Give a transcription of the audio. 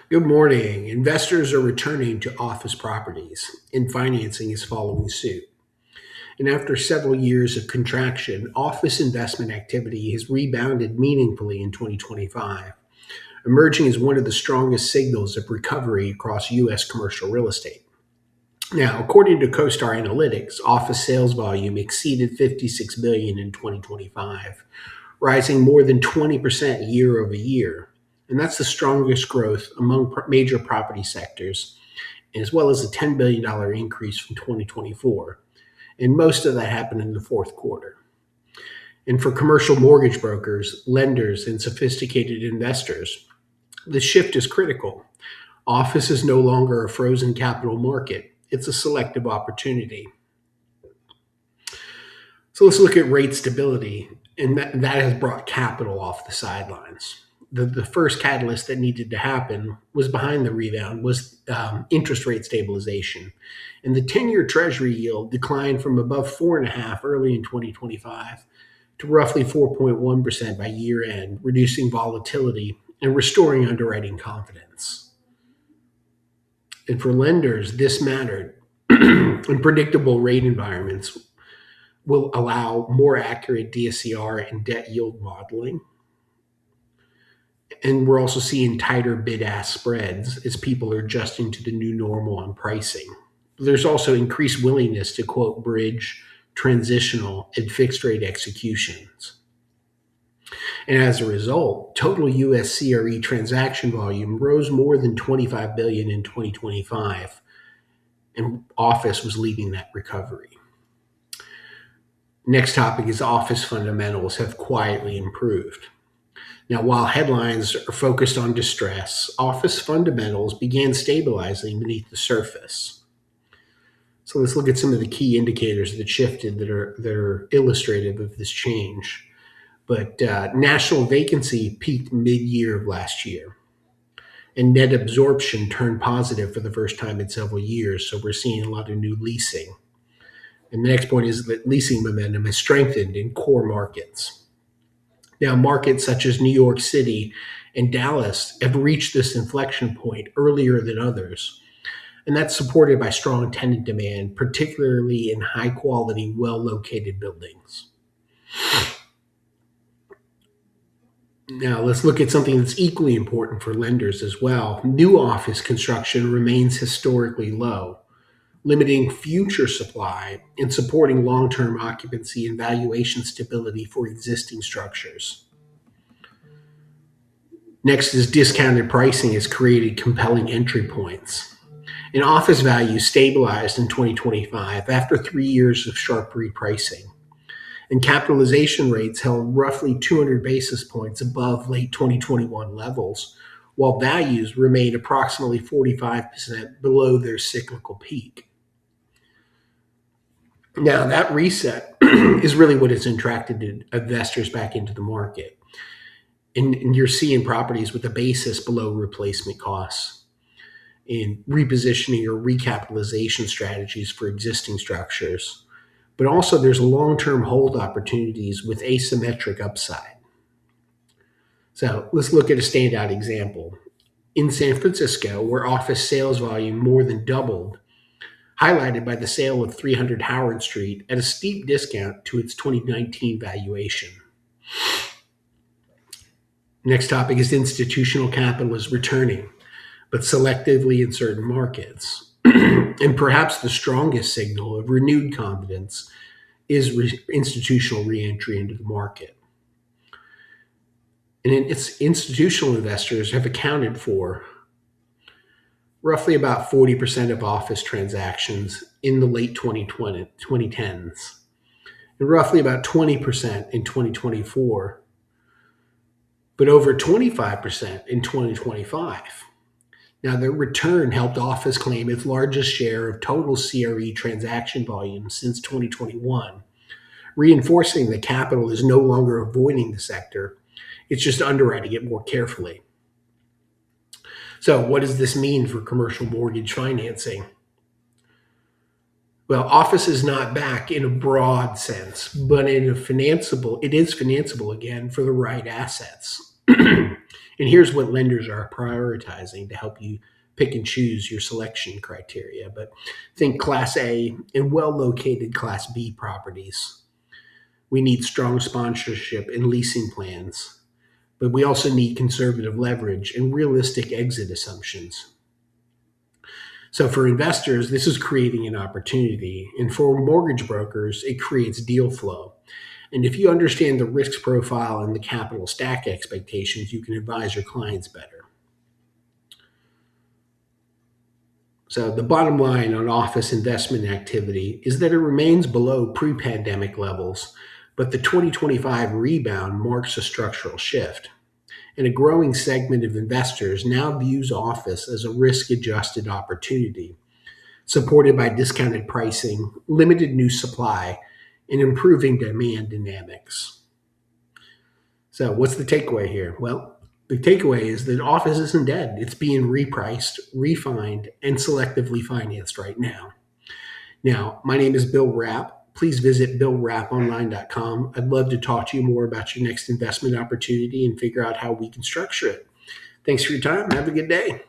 Good morning. Investors are returning to office properties, and financing is following suit. And after several years of contraction, office investment activity has rebounded meaningfully in 2025, emerging as one of the strongest signals of recovery across U.S. commercial real estate. Now, according to CoStar Analytics, office sales volume exceeded 56 billion in 2025, rising more than 20% year over year. And that's the strongest growth among major property sectors, as well as a $10 billion increase from 2024. And most of that happened in the fourth quarter. And for commercial mortgage brokers, lenders, and sophisticated investors, the shift is critical. Office is no longer a frozen capital market, it's a selective opportunity. So let's look at rate stability, and that has brought capital off the sidelines. The first catalyst that needed to happen was behind the rebound was interest rate stabilization, and the 10-year Treasury yield declined from above 4.5 early in 2025 to roughly 4.1% by year end, reducing volatility and restoring underwriting confidence. And for lenders, this mattered. In predictable rate environments, will allow more accurate DSCR and debt yield modeling. And we're also seeing tighter bid-ask spreads as people are adjusting to the new normal on pricing. There's also increased willingness to quote bridge, transitional, and fixed rate executions. And as a result, total US CRE transaction volume rose more than 25 billion in 2025, and office was leading that recovery. Next topic is office fundamentals have quietly improved. Now, while headlines are focused on distress, office fundamentals began stabilizing beneath the surface. So let's look at some of the key indicators that shifted that are illustrative of this change. But national vacancy peaked mid-year of last year, and net absorption turned positive for the first time in several years. So we're seeing a lot of new leasing. And the next point is that leasing momentum has strengthened in core markets. Now, markets such as New York City and Dallas have reached this inflection point earlier than others. And that's supported by strong tenant demand, particularly in high quality, well located buildings. Now, let's look at something that's equally important for lenders as well. New office construction remains historically low, limiting future supply and supporting long-term occupancy and valuation stability for existing structures. Next is discounted pricing has created compelling entry points. And office values stabilized in 2025 after 3 years of sharp repricing. And capitalization rates held roughly 200 basis points above late 2021 levels, while values remained approximately 45% below their cyclical peak. Now, that reset is really what has attracted investors back into the market. And you're seeing properties with a basis below replacement costs and repositioning or recapitalization strategies for existing structures. But also, there's long-term hold opportunities with asymmetric upside. So let's look at a standout example. In San Francisco, where office sales volume more than doubled, highlighted by the sale of 300 Howard Street at a steep discount to its 2019 valuation. Next topic is institutional capital is returning, but selectively in certain markets. And perhaps the strongest signal of renewed confidence is institutional reentry into the market. And its institutional investors have accounted for roughly about 40% of office transactions in the late 2010s, and roughly about 20% in 2024, but over 25% in 2025. Now, their return helped office claim its largest share of total CRE transaction volume since 2021, reinforcing that capital is no longer avoiding the sector, it's just underwriting it more carefully. So, what does this mean for commercial mortgage financing? Well, office is not back in a broad sense, but it is financeable again for the right assets. And here's what lenders are prioritizing to help you pick and choose your selection criteria. But think Class A and well-located Class B properties. We need strong sponsorship and leasing plans, but we also need conservative leverage and realistic exit assumptions. So for investors, this is creating an opportunity. And for mortgage brokers, it creates deal flow. And if you understand the risk profile and the capital stack expectations, you can advise your clients better. So the bottom line on office investment activity is that it remains below pre-pandemic levels, but the 2025 rebound marks a structural shift. And a growing segment of investors now views office as a risk-adjusted opportunity, supported by discounted pricing, limited new supply, and improving demand dynamics. So what's the takeaway here? Well, the takeaway is that office isn't dead. It's being repriced, refined, and selectively financed right now. Now, my name is Bill Rapp. Please visit billrapponline.com. I'd love to talk to you more about your next investment opportunity and figure out how we can structure it. Thanks for your time. Have a good day.